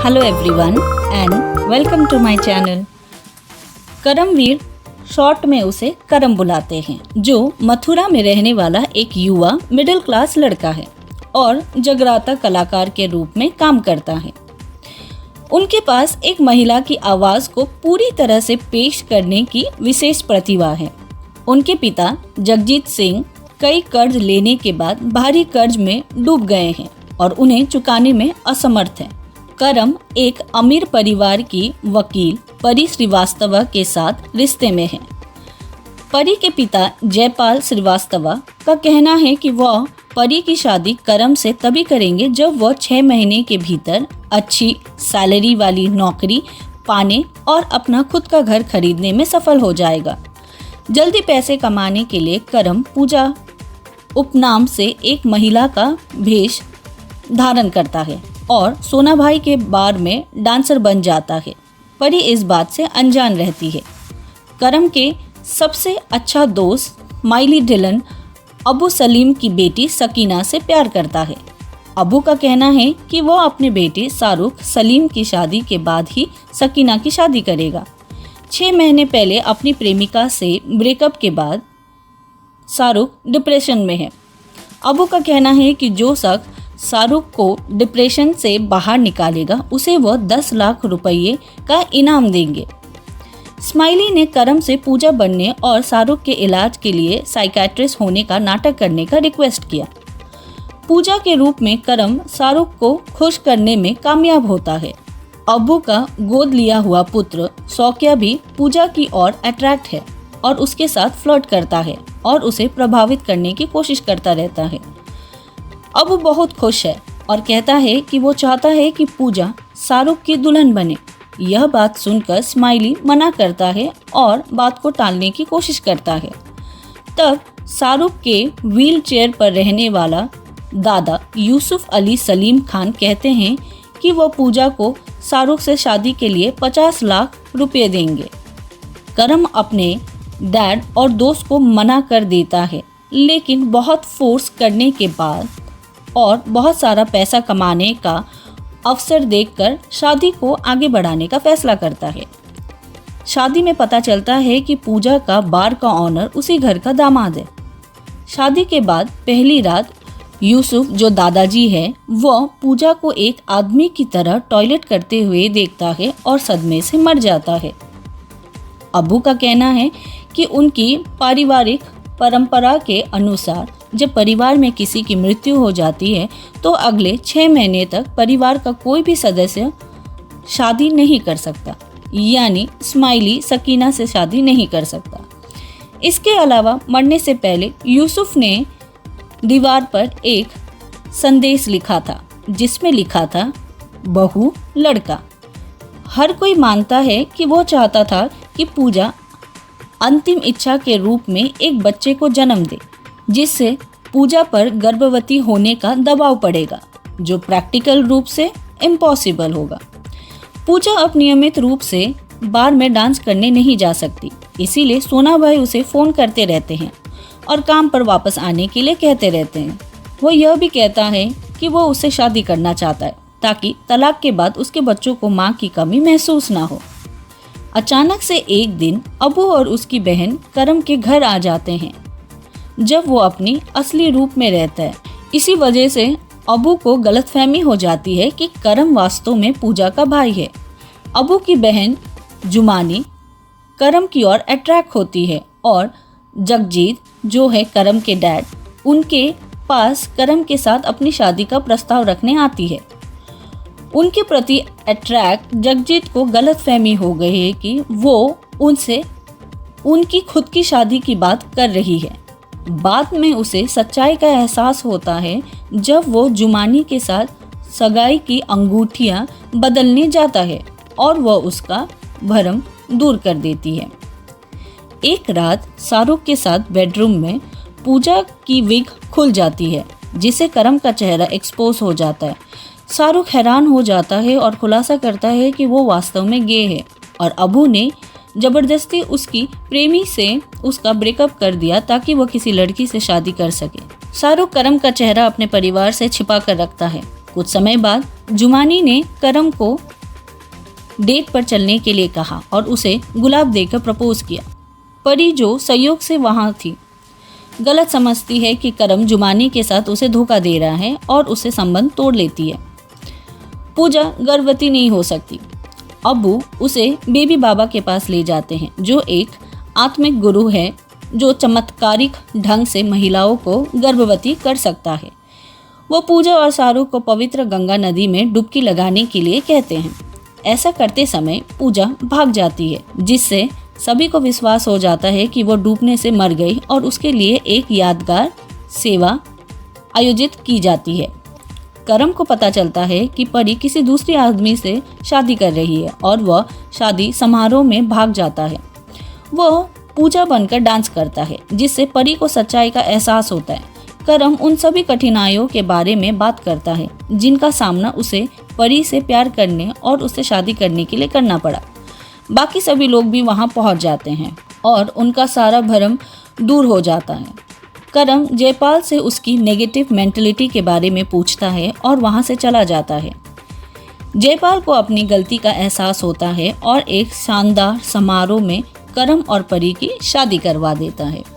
Hello everyone and welcome to my channel. Karamveer, short में उसे करम बुलाते हैं, जो मथुरा में रहने वाला एक युवा मिडिल क्लास लड़का है और जगराता कलाकार के रूप में काम करता है। उनके पास एक महिला की आवाज़ को पूरी तरह से पेश करने की विशेष प्रतिभा है। उनके पिता जगजीत सिंह कई कर्ज लेने के बाद भारी कर्ज में डूब गए हैं और उन्हें चुकाने में असमर्थ हैं। करम एक अमीर परिवार की वकील परी श्रीवास्तव के साथ रिश्ते में है। परी के पिता जयपाल श्रीवास्तव का कहना है कि वह परी की शादी करम से तभी करेंगे जब वह 6 महीने के भीतर अच्छी सैलरी वाली नौकरी पाने और अपना खुद का घर खरीदने में सफल हो जाएगा। जल्दी पैसे कमाने के लिए करम पूजा उपनाम से एक महिला का भेष धारण करता है और सोना भाई के बार में डांसर बन जाता है। परी इस बात से अनजान रहती है। करम के सबसे अच्छा दोस्त माइली डिलन अबू सलीम की बेटी सकीना से प्यार करता है। अबू का कहना है कि वह अपने बेटे शाहरुख सलीम की शादी के बाद ही सकीना की शादी करेगा। 6 महीने पहले अपनी प्रेमिका से ब्रेकअप के बाद शाहरुख डिप्रेशन में है। अबू का कहना है कि जो शख्स शाहरुख को डिप्रेशन से बाहर निकालेगा उसे वह 10 लाख रुपये का इनाम देंगे। स्माइली ने करम से पूजा बनने और शाहरुख के इलाज के लिए साइकियाट्रिस्ट होने का नाटक करने का रिक्वेस्ट किया। पूजा के रूप में करम शाहरुख को खुश करने में कामयाब होता है। अबू का गोद लिया हुआ पुत्र शौकिया भी पूजा की ओर अट्रैक्ट है और उसके साथ फ्लर्ट करता है और उसे प्रभावित करने की कोशिश करता रहता है। अबू बहुत खुश है और कहता है कि वो चाहता है कि पूजा शाहरुख की दुल्हन बने। यह बात सुनकर स्माइली मना करता है और बात को टालने की कोशिश करता है। तब शाहरुख के व्हील चेयर पर रहने वाला दादा यूसुफ अली सलीम खान कहते हैं कि वह पूजा को शाहरुख से शादी के लिए 50 लाख रुपए देंगे। करम अपने डैड और दोस्त को मना कर देता है, लेकिन बहुत फोर्स करने के बाद और बहुत सारा पैसा कमाने का अवसर देखकर शादी को आगे बढ़ाने का फैसला करता है। शादी में पता चलता है कि पूजा का बार का ऑनर उसी घर का दामाद है। शादी के बाद पहली रात यूसुफ, जो दादाजी है, वह पूजा को एक आदमी की तरह टॉयलेट करते हुए देखता है और सदमे से मर जाता है। अबू का कहना है कि उनकी पारिवारिक परंपरा के अनुसार जब परिवार में किसी की मृत्यु हो जाती है तो अगले 6 महीने तक परिवार का कोई भी सदस्य शादी नहीं कर सकता, यानी स्माइली सकीना से शादी नहीं कर सकता। इसके अलावा मरने से पहले यूसुफ ने दीवार पर एक संदेश लिखा था जिसमें लिखा था, बहू लड़का। हर कोई मानता है कि वो चाहता था कि पूजा अंतिम इच्छा के रूप में एक बच्चे को जन्म दे, जिससे पूजा पर गर्भवती होने का दबाव पड़ेगा, जो प्रैक्टिकल रूप से इम्पॉसिबल होगा। पूजा अब नियमित रूप से बार में डांस करने नहीं जा सकती, इसीलिए सोना भाई उसे फ़ोन करते रहते हैं और काम पर वापस आने के लिए कहते रहते हैं। वो यह भी कहता है कि वो उससे शादी करना चाहता है ताकि तलाक के बाद उसके बच्चों को माँ की कमी महसूस ना हो। अचानक से एक दिन अबू और उसकी बहन करम के घर आ जाते हैं जब वो अपनी असली रूप में रहता है। इसी वजह से अबू को गलतफहमी हो जाती है कि करम वास्तव में पूजा का भाई है। अबू की बहन जुमानी करम की ओर अट्रैक्ट होती है और जगजीत, जो है करम के डैड, उनके पास करम के साथ अपनी शादी का प्रस्ताव रखने आती है। उनके प्रति अट्रैक्ट जगजीत को गलतफहमी हो गई है कि वो उनसे उनकी खुद की शादी की बात कर रही है। बाद में उसे सच्चाई का एहसास होता है जब वो जुमानी के साथ सगाई की अंगूठियां बदलने जाता है और वह उसका भरम दूर कर देती है। एक रात शाहरुख के साथ बेडरूम में पूजा की विग खुल जाती है, जिससे करम का चेहरा एक्सपोज हो जाता है। शाहरुख हैरान हो जाता है और खुलासा करता है कि वो वास्तव में गे है और अबू ने जबरदस्ती उसकी प्रेमी से उसका ब्रेकअप कर दिया ताकि वो किसी लड़की से शादी कर सके। शाहरुख करम का चेहरा अपने परिवार से छिपा कर रखता है कुछ समय बाद जुमानी ने करम को डेट पर चलने के लिए कहा और उसे गुलाब देकर प्रपोज किया। परी, जो संयोग से वहाँ थी, गलत समझती है कि करम जुमानी के साथ उसे धोखा दे रहा है और उससे संबंध तोड़ लेती है। पूजा गर्भवती नहीं हो सकती। अब्बू उसे बेबी बाबा के पास ले जाते हैं, जो एक आत्मिक गुरु है जो चमत्कारिक ढंग से महिलाओं को गर्भवती कर सकता है। वो पूजा और शाहरुख को पवित्र गंगा नदी में डुबकी लगाने के लिए कहते हैं। ऐसा करते समय पूजा भाग जाती है, जिससे सभी को विश्वास हो जाता है कि वो डूबने से मर गई और उसके लिए एक यादगार सेवा आयोजित की जाती है। करम को पता चलता है कि परी किसी दूसरे आदमी से शादी कर रही है और वह शादी समारोह में भाग जाता है। वह पूजा बनकर डांस करता है, जिससे परी को सच्चाई का एहसास होता है। करम उन सभी कठिनाइयों के बारे में बात करता है जिनका सामना उसे परी से प्यार करने और उससे शादी करने के लिए करना पड़ा। बाकी सभी लोग भी वहां पहुंच जाते हैं और उनका सारा भरम दूर हो जाता है। करम जयपाल से उसकी नेगेटिव मेंटलिटी के बारे में पूछता है और वहां से चला जाता है। जयपाल को अपनी गलती का एहसास होता है और एक शानदार समारोह में करम और परी की शादी करवा देता है।